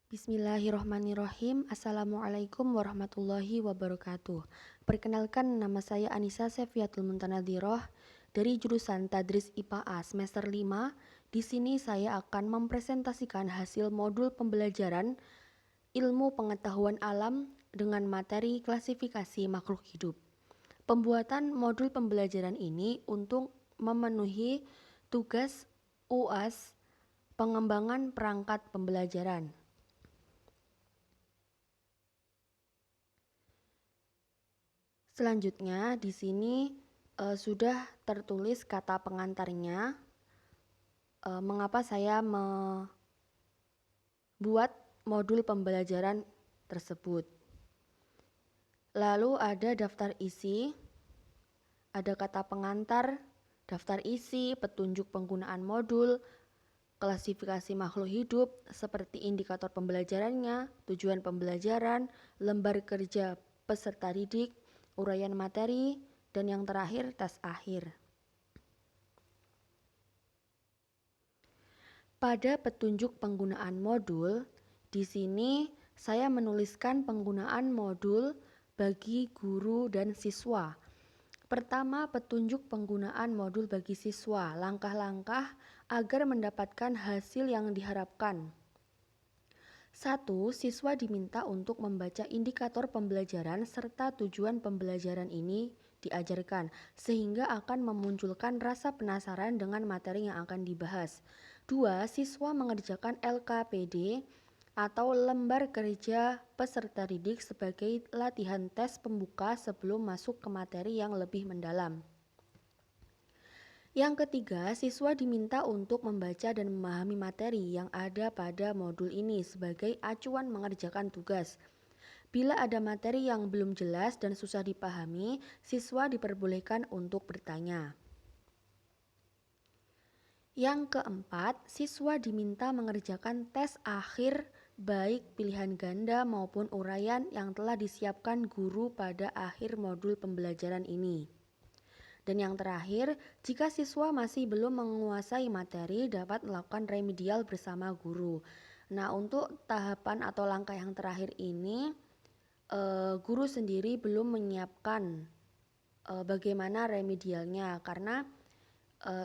Bismillahirrohmanirrohim. Assalamualaikum warahmatullahi wabarakatuh. Perkenalkan, nama saya Anissa Sefiatul Muntanadhiroh dari jurusan Tadris IPA A semester 5. Di sini saya akan mempresentasikan hasil modul pembelajaran ilmu pengetahuan alam dengan materi klasifikasi makhluk hidup. Pembuatan modul pembelajaran ini untuk memenuhi tugas UAS pengembangan perangkat pembelajaran. Selanjutnya di sini sudah tertulis kata pengantarnya. Mengapa saya membuat modul pembelajaran tersebut. Lalu ada daftar isi, ada kata pengantar, daftar isi, petunjuk penggunaan modul, klasifikasi makhluk hidup seperti indikator pembelajarannya, tujuan pembelajaran, lembar kerja peserta didik, uraian materi, dan yang terakhir tes akhir. Pada petunjuk penggunaan modul, di sini saya menuliskan penggunaan modul bagi guru dan siswa. Pertama, petunjuk penggunaan modul bagi siswa, langkah-langkah agar mendapatkan hasil yang diharapkan. 1. Siswa diminta untuk membaca indikator pembelajaran serta tujuan pembelajaran ini diajarkan, sehingga akan memunculkan rasa penasaran dengan materi yang akan dibahas. 2. Siswa mengerjakan LKPD atau lembar kerja peserta didik sebagai latihan tes pembuka sebelum masuk ke materi yang lebih mendalam. Yang ketiga, siswa diminta untuk membaca dan memahami materi yang ada pada modul ini sebagai acuan mengerjakan tugas. Bila ada materi yang belum jelas dan susah dipahami, siswa diperbolehkan untuk bertanya. Yang keempat, siswa diminta mengerjakan tes akhir baik pilihan ganda maupun uraian yang telah disiapkan guru pada akhir modul pembelajaran ini. Dan yang terakhir, jika siswa masih belum menguasai materi, dapat melakukan remedial bersama guru. Nah, untuk tahapan atau langkah yang terakhir ini, guru sendiri belum menyiapkan bagaimana remedialnya, karena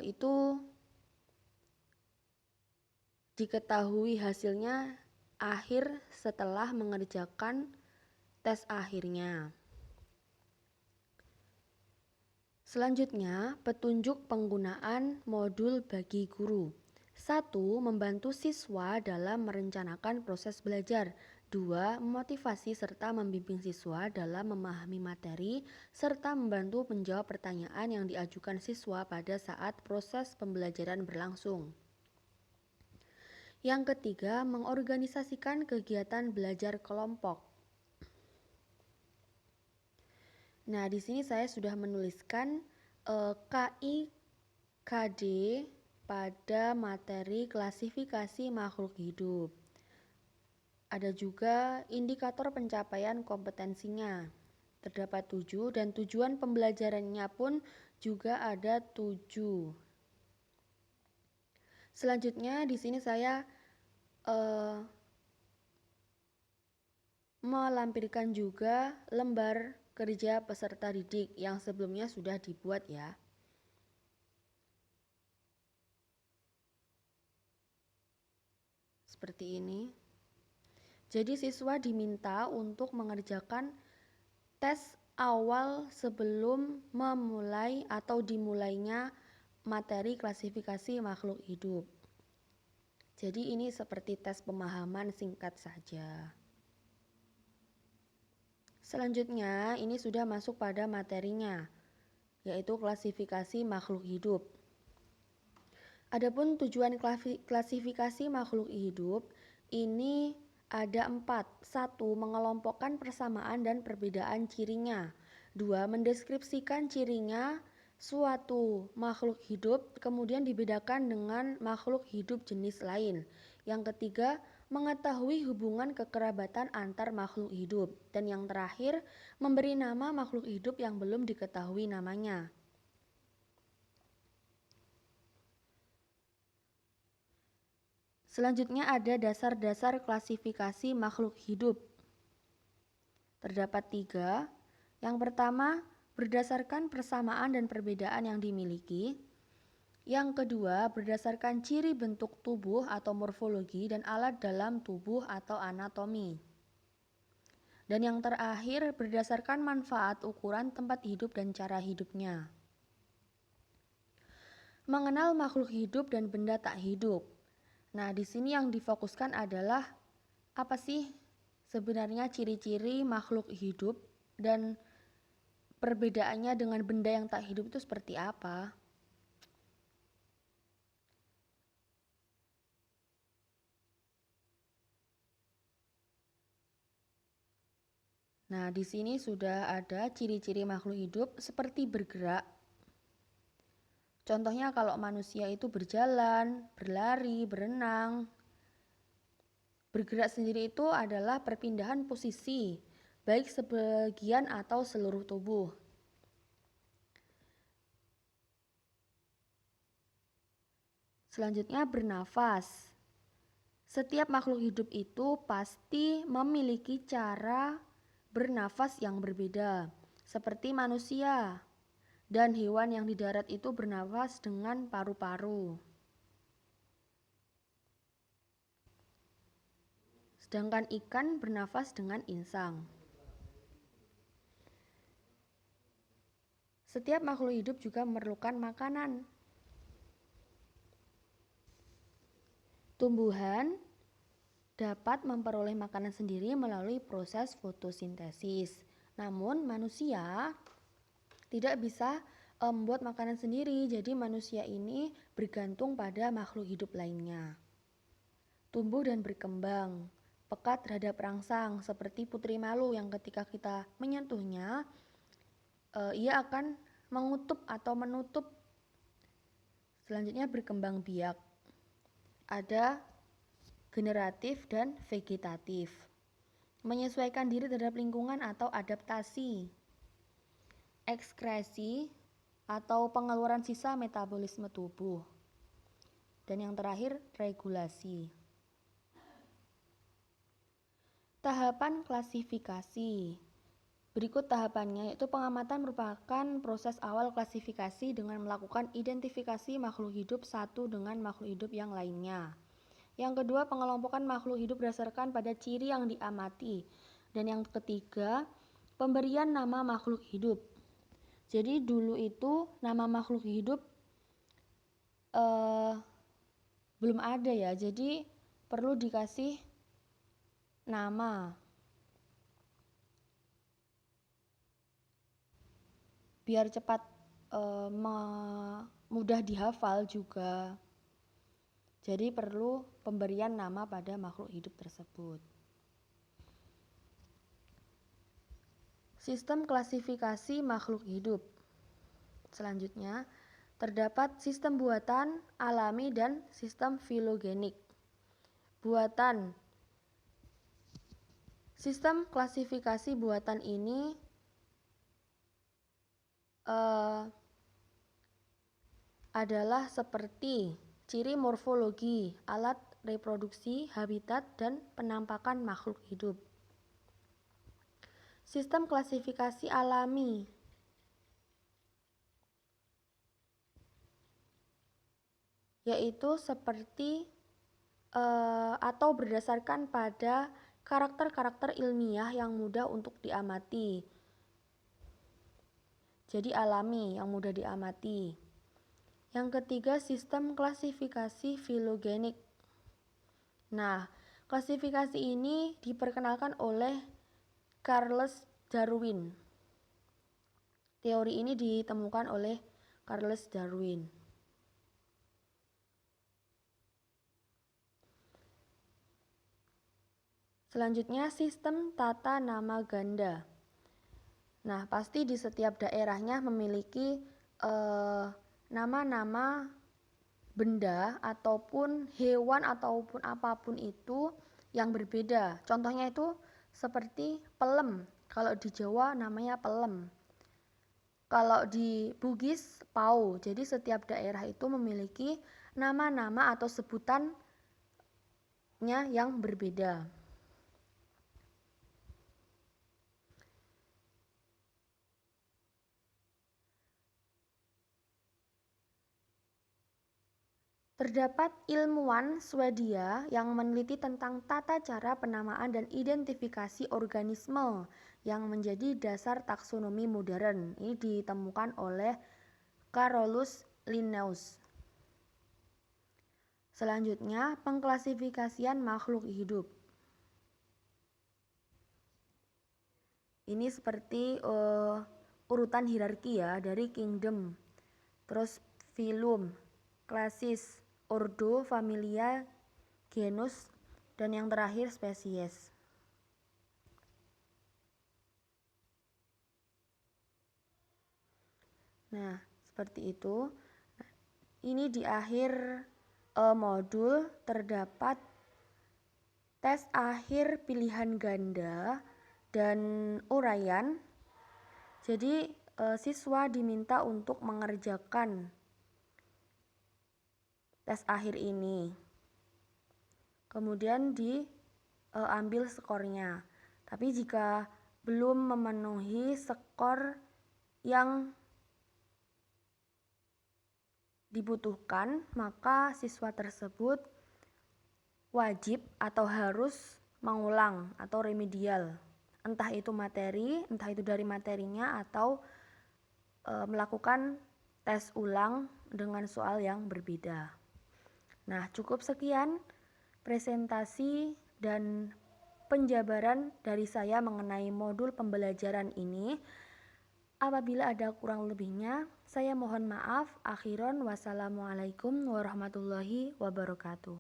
itu diketahui hasilnya akhir setelah mengerjakan tes akhirnya. Selanjutnya, petunjuk penggunaan modul bagi guru. 1. Membantu siswa dalam merencanakan proses belajar. 2. Memotivasi serta membimbing siswa dalam memahami materi serta membantu menjawab pertanyaan yang diajukan siswa pada saat proses pembelajaran berlangsung. Yang ketiga, mengorganisasikan kegiatan belajar kelompok. Nah, di sini saya sudah menuliskan KIKD pada materi klasifikasi makhluk hidup. Ada juga indikator pencapaian kompetensinya. Terdapat 7 dan tujuan pembelajarannya pun juga ada 7. Selanjutnya di sini saya melampirkan juga lembar kerja peserta didik yang sebelumnya sudah dibuat ya. Seperti ini. Jadi siswa diminta untuk mengerjakan tes awal sebelum memulai atau dimulainya materi klasifikasi makhluk hidup. Jadi ini seperti tes pemahaman singkat saja. Selanjutnya, ini sudah masuk pada materinya, yaitu klasifikasi makhluk hidup. Adapun tujuan klasifikasi makhluk hidup ini ada 4. 1. Mengelompokkan persamaan dan perbedaan cirinya. 2. Mendeskripsikan cirinya suatu makhluk hidup kemudian dibedakan dengan makhluk hidup jenis lain. Yang ketiga, mengetahui hubungan kekerabatan antar makhluk hidup. Dan yang terakhir, memberi nama makhluk hidup yang belum diketahui namanya. Selanjutnya ada dasar-dasar klasifikasi makhluk hidup. Terdapat 3. Yang pertama, berdasarkan persamaan dan perbedaan yang dimiliki. Yang kedua, berdasarkan ciri bentuk tubuh atau morfologi dan alat dalam tubuh atau anatomi. Dan yang terakhir, berdasarkan manfaat, ukuran, tempat hidup, dan cara hidupnya. Mengenal makhluk hidup dan benda tak hidup. Nah, di sini yang difokuskan adalah apa sih sebenarnya ciri-ciri makhluk hidup dan perbedaannya dengan benda yang tak hidup itu seperti apa? Nah, di sini sudah ada ciri-ciri makhluk hidup seperti bergerak. Contohnya kalau manusia itu berjalan, berlari, berenang. Bergerak sendiri itu adalah perpindahan posisi, baik sebagian atau seluruh tubuh. Selanjutnya bernafas. Setiap makhluk hidup itu pasti memiliki cara bernafas yang berbeda, seperti manusia. Dan hewan yang di darat itu bernafas dengan paru-paru. Sedangkan ikan bernafas dengan insang. Setiap makhluk hidup juga memerlukan makanan. Tumbuhan dapat memperoleh makanan sendiri melalui proses fotosintesis. Namun manusia tidak bisa membuat makanan sendiri, jadi manusia ini bergantung pada makhluk hidup lainnya. Tumbuh dan berkembang, peka terhadap rangsang seperti putri malu yang ketika kita menyentuhnya, ia akan mengutup atau menutup. Selanjutnya berkembang biak. Ada generatif dan vegetatif. Menyesuaikan diri terhadap lingkungan atau adaptasi. Ekskresi atau pengeluaran sisa metabolisme tubuh. Dan yang terakhir, regulasi. Tahapan klasifikasi. Berikut tahapannya, yaitu pengamatan merupakan proses awal klasifikasi dengan melakukan identifikasi makhluk hidup satu dengan makhluk hidup yang lainnya. Yang kedua, pengelompokan makhluk hidup berdasarkan pada ciri yang diamati. Dan yang ketiga, pemberian nama makhluk hidup. Jadi dulu itu nama makhluk hidup belum ada ya, jadi perlu dikasih nama. Biar cepat mudah dihafal juga. Jadi perlu pemberian nama pada makhluk hidup tersebut. Sistem klasifikasi makhluk hidup. Selanjutnya, terdapat sistem buatan, alami, dan sistem filogenik. Buatan. Sistem klasifikasi buatan ini adalah seperti ciri morfologi, alat reproduksi, habitat, dan penampakan makhluk hidup. Sistem klasifikasi alami yaitu seperti atau berdasarkan pada karakter-karakter ilmiah yang mudah untuk diamati. Jadi alami yang mudah diamati. Yang ketiga, sistem klasifikasi filogenik. Nah, klasifikasi ini diperkenalkan oleh Charles Darwin. Teori ini ditemukan oleh Charles Darwin. Selanjutnya, sistem tata nama ganda. Nah, pasti di setiap daerahnya memiliki nama-nama benda ataupun hewan ataupun apapun itu yang berbeda. Contohnya itu seperti pelem. Kalau di Jawa namanya pelem. Kalau di Bugis pau. Jadi setiap daerah itu memiliki nama-nama atau sebutan yang berbeda. Terdapat ilmuwan Swedia yang meneliti tentang tata cara penamaan dan identifikasi organisme yang menjadi dasar taksonomi modern. Ini ditemukan oleh Carolus Linnaeus. Selanjutnya, pengklasifikasian makhluk hidup. Ini seperti urutan hierarki ya, dari kingdom, terus phylum, klasis, ordo, familia, genus, dan yang terakhir spesies. Nah, seperti itu. Ini di akhir modul terdapat tes akhir pilihan ganda dan uraian. Jadi siswa diminta untuk mengerjakan tes akhir ini. Kemudian diambil skornya. Tapi jika belum memenuhi skor yang dibutuhkan, maka siswa tersebut wajib atau harus mengulang atau remedial. Entah itu materi, entah itu dari materinya atau melakukan tes ulang dengan soal yang berbeda. Nah, cukup sekian presentasi dan penjabaran dari saya mengenai modul pembelajaran ini. Apabila ada kurang lebihnya, saya mohon maaf. Akhiron, wassalamualaikum warahmatullahi wabarakatuh.